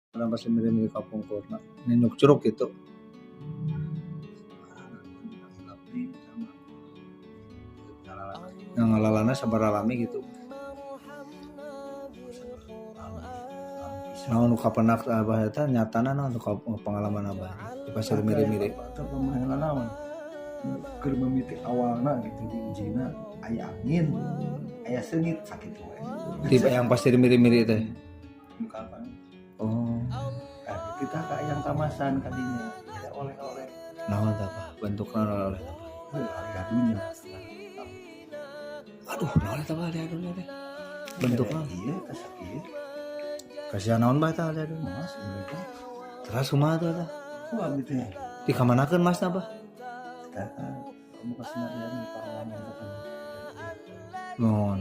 Orang pasti milih-milih kapungkurna, nginuk curug gitu. Yang ngalalana sabaralami gitu. Naon nu kapenak Abah eta nyatana naon pengalaman Abah di pasir miri-miri. Atau pemahaman naon? Keur mimiti awalna gitu di ujina aya angin, aya seungit sakit we. Tipe yang pasir miri-miri teh. Kapan? Oh, Kita ka yang kamasan kadinya ada oleh-oleh. naon tah Pak? Bentukna naon oleh tah? Gadunya. Aduh, naon eta Pak adunya teh? Bentukna. Iya, kasakit. Kasihan naon Bah tah aduh. Mas, mereka. Terus kumaha tuh tah? Wah gitu ya. Dikamanakeun Mas Bah? Kita kan kamu kasih nanya pengalaman apa? Nuhun.